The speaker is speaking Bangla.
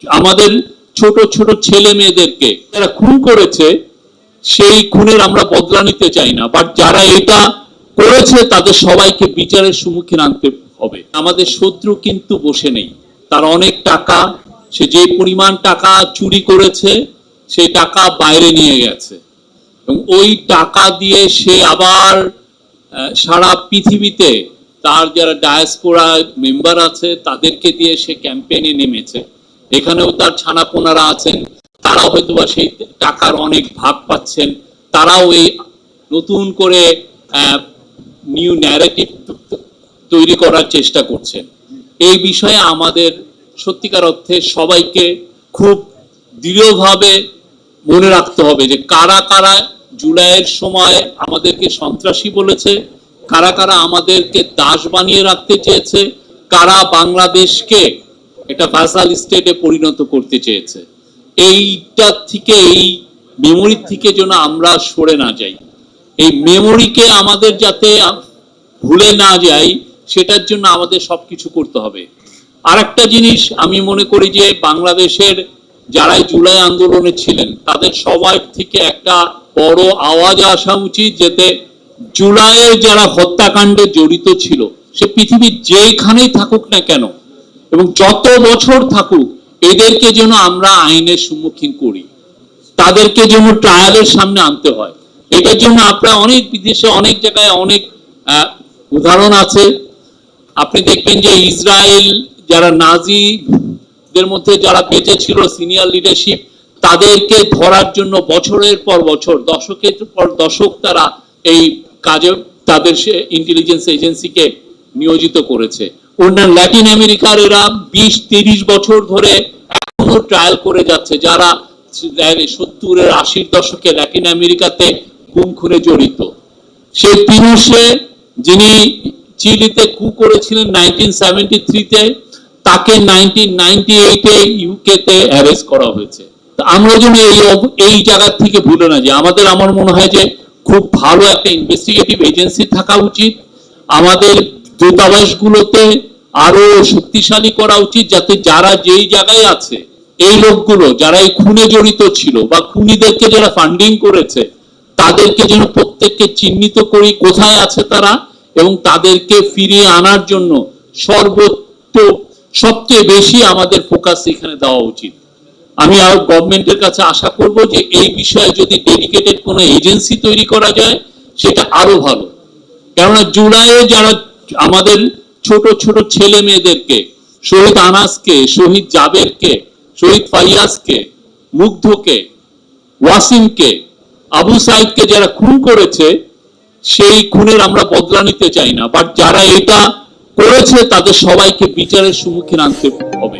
আমাদের ছোট ছোট ছেলে মেয়েদেরকে যারা খুন করেছে সেই খুনের আমরা বদলা নিতে চাই না, বাট যারা এটা করেছে তাদের সবাইকে বিচারের সম্মুখীন আনতে হবে। আমাদের শত্রু কিন্তু বসে নেই, তার অনেক টাকা, সে যে পরিমাণ টাকা চুরি করেছে সেই টাকা বাইরে নিয়ে গেছে এবং ওই টাকা দিয়ে সে আবার সারা পৃথিবীতে তার যারা ডায়াসপোরা মেম্বার আছে তাদেরকে দিয়ে সে ক্যাম্পেইনে নেমেছে। এখানেও তার ছানাপোনারা আছেন, তারাও হয়তোবা সেই টাকার অনেক ভাগ পাচ্ছেন, তারাও এই নতুন করে নিউ ন্যারেটিভ তৈরি করার চেষ্টা করছেন। এই বিষয়ে আমাদের সত্যিকার অর্থে সবাইকে খুব দৃঢ়ভাবে মনে রাখতে হবে যে কারা কারা জুলাইয়ের সময় আমাদেরকে সন্ত্রাসী বলেছে, কারা কারা আমাদেরকে দাস বানিয়ে রাখতে চেয়েছে, কারা বাংলাদেশকে এটা ভাসাল স্টেটে পরিণত করতে চেয়েছে। এইটা থেকে, এই মেমোরি থেকে যেন আমরা সরে না যাই, এই মেমোরিকে আমাদের যাতে ভুলে না যাই সেটার জন্য আমাদের সবকিছু করতে হবে। আর একটা জিনিস আমি মনে করি যে বাংলাদেশের যারাই জুলাই আন্দোলনে ছিলেন তাদের সবার থেকে একটা বড় আওয়াজ আসা উচিত, যাতে জুলাইয়ের যারা হত্যাকাণ্ডে জড়িত ছিল সে পৃথিবীর যেখানেই থাকুক না কেন এবং যত বছর থাকুক, এদেরকে যেন আমরা আইনের সম্মুখীন করি, তাদেরকে যেন ট্রায়ালের সামনে আনতে হয়। এটার জন্য আপনারা অনেক বিদেশে অনেক জায়গায় অনেক উদাহরণ আছে। আপনি দেখবেন যে ইসরায়েল যারা নাজিদের মধ্যে যারা বেঁচে ছিল সিনিয়র লিডারশিপ, তাদেরকে ধরার জন্য বছরের পর বছর, দশকের পর দশক তারা এই কাজে তাদের ইন্টেলিজেন্স এজেন্সিকে নিয়োজিত করেছে। অন্যান্য ল্যাটিন আমেরিকার এরা 20-30 বছর ধরে এখনো ট্রায়াল করে যাচ্ছে, যারা 70-এর 80-র দশকে ল্যাটিন আমেরিকাতে গুম খুনে জড়িত। সেই পিনোশে যিনি চিলিতে কু করেছিলেন 1973-তে, তাকে 1998-এ ইউকেতে অ্যারেস্ট করা হয়েছে। আমরা যেন এই জায়গা থেকে ভুলে না যে আমার মনে হয় যে খুব ভালো একটা ইনভেস্টিগেটিভ এজেন্সি থাকা উচিত, আমাদের দূতাবাসগুলোতে আরো শক্তিশালী করা উচিত, যাতে যারা যেই জায়গায় আছে এই লোকগুলো যারা এই খুনে জড়িত ছিল বা খুনিদেরকে যারা ফান্ডিং করেছে তাদেরকে যেন প্রত্যেককে চিহ্নিত করি কোথায় আছে তারা, এবং তাদেরকে ফিরিয়ে আনার জন্য সবচেয়ে বেশি আমাদের ফোকাস এখানে দেওয়া উচিত। আমি আর গভর্নমেন্টের কাছে আশা করব যে এই বিষয়ে যদি ডেডিকেটেড কোনো এজেন্সি তৈরি করা যায় সেটা আরো ভালো। কেননা জুলাইয়ে যারা আমাদের ছোট ছোট ছেলে মেয়েদেরকে, শহীদ আনাসকে, শহীদ জাবেরকে, শহীদ ফাইয়াজকে, মুগ্ধকে, ওয়াসিমকে, আবু সাইদকে যারা খুন করেছে সেই খুনের আমরা বদলা নিতে চাই না, বাট যারা এটা করেছে তাদের সবাইকে বিচারের সম্মুখীন আনতে হবে।